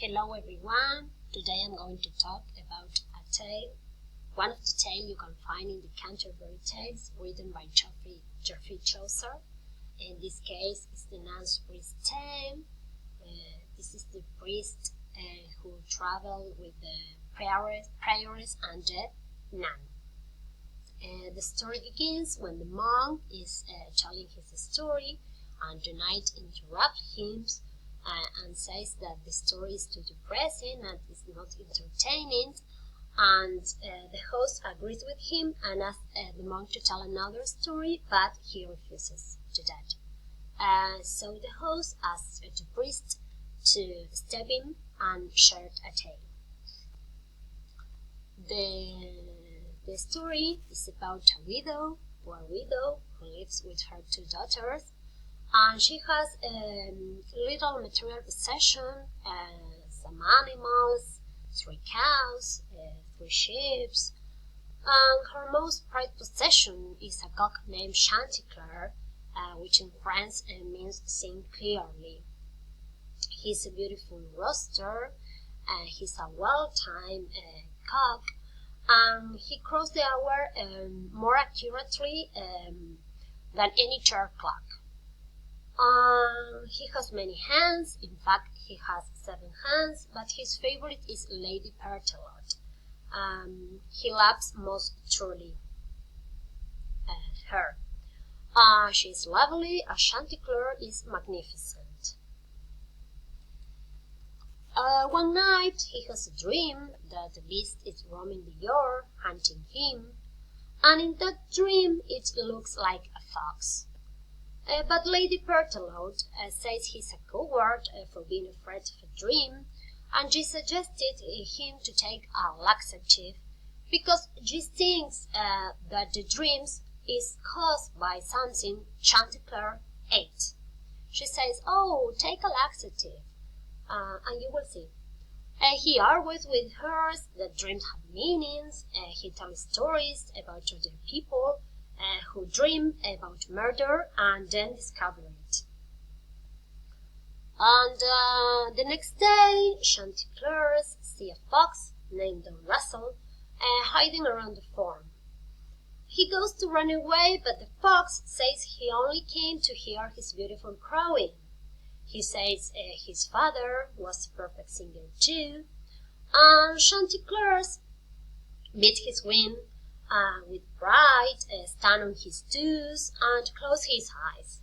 Hello everyone, today I'm going to talk about a tale, one of the tales you can find in the Canterbury Tales written by Geoffrey Chaucer. In this case, it's the Nun's Priest tale. This is the priest who traveled with the prioress and the nun. The story begins when the monk is telling his story and the knight interrupts him and says that the story is too depressing and is not entertaining, and the host agrees with him and asks the monk to tell another story, but he refuses to that. So the host asks the priest to step in and share a tale. The story is about a poor widow, who lives with her two daughters, and she has little material possession, some animals, 3 cows, 3 sheep, and her most prized possession is a cock named Chanticleer, which in French means sing clearly. He's a beautiful rooster, he's a well-timed cock, and he crows the hour more accurately than any church clock. He has many hands. In fact, he has 7 hands, but his favorite is Lady Pertelot. He loves most truly her. She is lovely, and Chanticleer is magnificent. One night he has a dream that the beast is roaming the yard, hunting him, and in that dream it looks like a fox. But Lady Pertelot says he's a coward for being afraid of a dream, and she suggested him to take a laxative because she thinks that the dreams is caused by something Chanticleer ate. She says, "Oh, take a laxative, and you will see." He argues with her that dreams have meanings. He tells stories about other people who dream about murder and then discover it. And the next day, Chanticleer sees a fox named Don Russell hiding around the farm. He goes to run away, but the fox says he only came to hear his beautiful crowing. He says his father was a perfect singer too, and Chanticleer beats his wing with pride, stand on his toes, and close his eyes,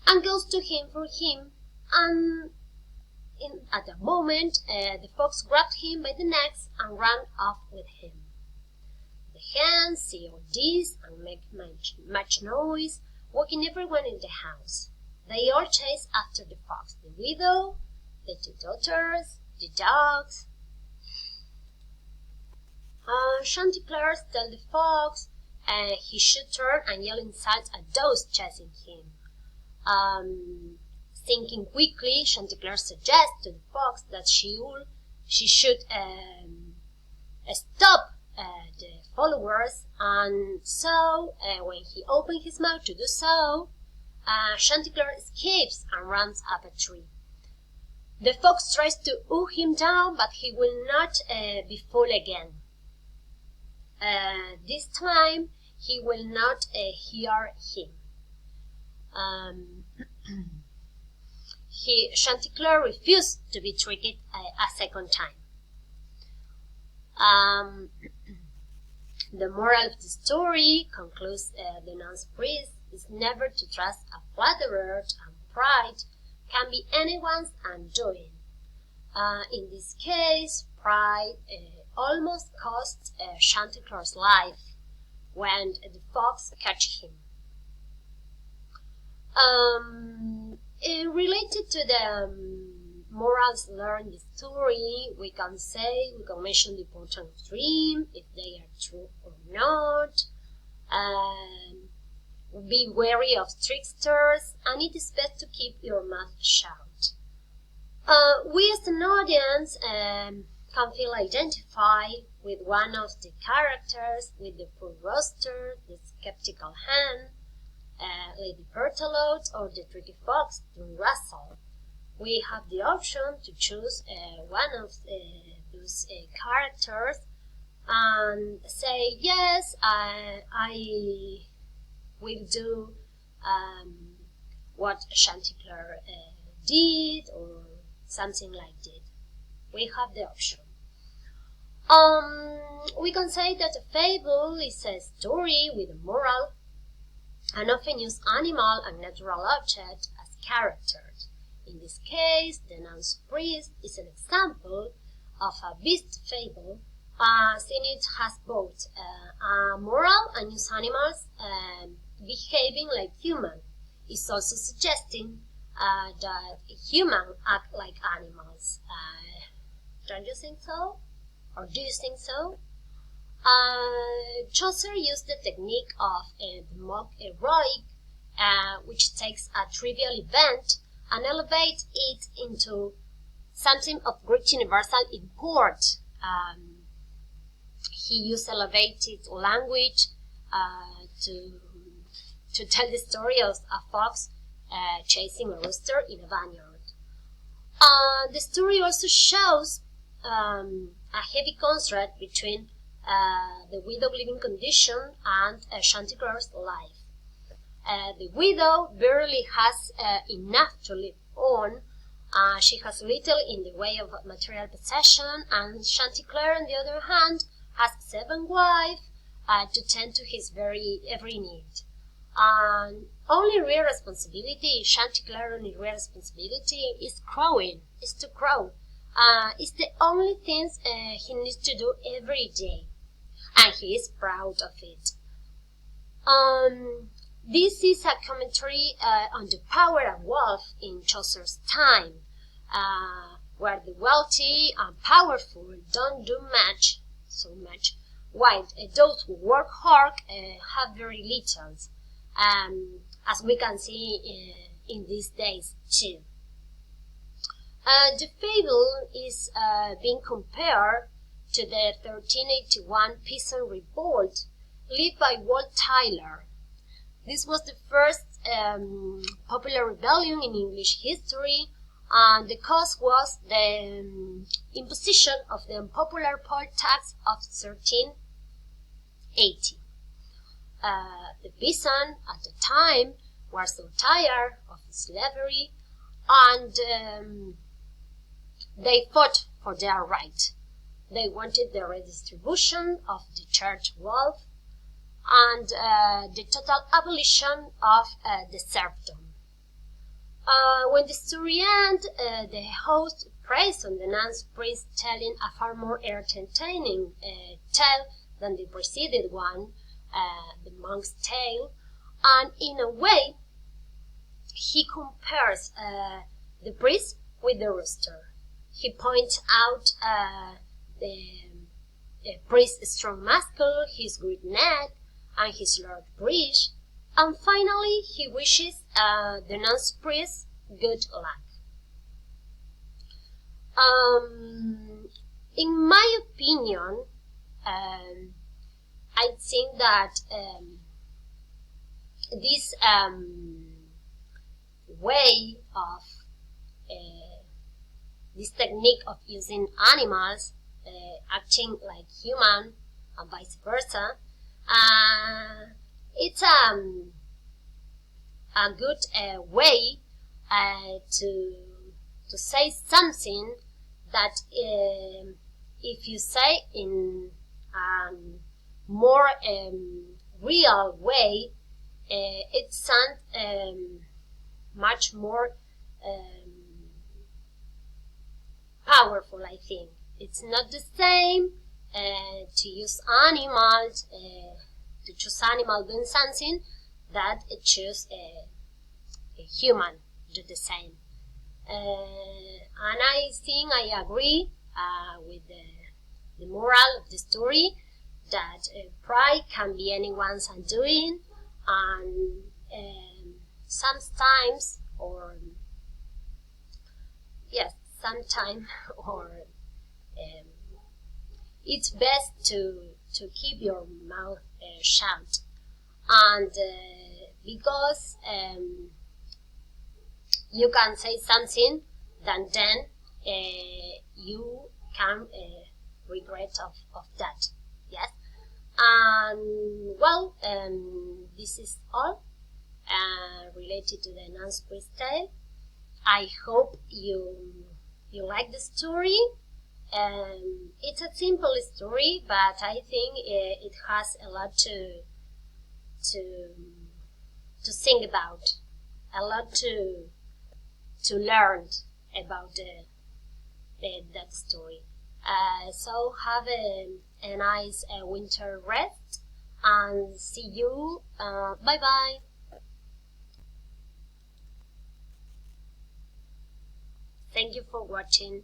and goes to him for him, and at that moment the fox grabbed him by the neck and ran off with him. The hens see all this and make much noise, waking everyone in the house. They all chase after the fox, the widow, the 2 daughters, the dogs. Chanticleer tells the fox he should turn and yell insults at those chasing him. Thinking quickly, Chanticleer suggests to the fox that she should stop the followers, and so when he opens his mouth to do so, Chanticleer escapes and runs up a tree. The fox tries to owe him down, but he will not be fooled again. This time he will not hear him. Chanticleer refused to be tricked a second time. The moral of the story, concludes the Nun's priest, is never to trust a flatterer, and pride can be anyone's undoing. In this case, pride almost cost Chanticleer's life when the fox catch him. Related to the morals learned in the story, we can mention the importance of dreams, if they are true or not. Be wary of tricksters, and it is best to keep your mouth shut. We as an audience can feel identified with one of the characters, with the poor rooster, the skeptical hen, Lady Pertelot, or the tricky fox, Don Russell. we have the option to choose one of those characters and say, yes, I will do what Chanticleer did, or something like that. We have the option. We can say that a fable is a story with a moral, and often use animal and natural objects as characters. In this case, the Nonce Priest is an example of a beast fable, since it has both a moral and use animals behaving like humans. It's also suggesting that humans act like animals. Don't you think so? Or do you think so? Chaucer used the technique of the mock heroic, which takes a trivial event and elevates it into something of great universal import. He used elevated language to tell the story of a fox chasing a rooster in a vineyard. The story also shows a heavy contrast between the widow living condition and Chanticleer's life. The widow barely has enough to live on. She has little in the way of material possession, and Chanticleer, on the other hand, has 7 wives to tend to his every need. Only real responsibility, Chanticleer's only real responsibility is crowing, is to crow. It's the only thing he needs to do every day, and he is proud of it. This is a commentary on the power of wealth in Chaucer's time, where the wealthy and powerful don't do so much, while those who work hard have very little, as we can see in these days too. The fable is being compared to the 1381 peasant revolt led by Wat Tyler. This was the first popular rebellion in English history, and the cause was the imposition of the unpopular poll tax of 1380. The peasants at the time were so tired of slavery, and they fought for their right. They wanted the redistribution of the church wealth and the total abolition of the serfdom. When the story ends, the host preys on the Nonce Priest, telling a far more entertaining tale than the preceded one, the monk's tale, and in a way, he compares the priest with the rooster. He points out the priest's strong muscle, his great neck, and his large bridge, and finally he wishes the Nonce Priest good luck. In my opinion, I think that this way of this technique of using animals acting like human and vice versa, it's a good way to say something that if you say in a more real way, it sounds much more powerful, I think. It's not the same to use animals, to choose animal doing something, that choose a human do the same. And I think I agree with the moral of the story, that pride can be anyone's undoing, and sometimes, or yes, sometimes, or it's best to keep your mouth shut, and because you can say something then you can regret of that. Yes. And well, this is all related to the Nance Priest tale. I hope you like the story. It's a simple story, but I think it has a lot to to think about, a lot to learn about that story. So have a nice winter rest, and see you. Bye bye. Thank you for watching.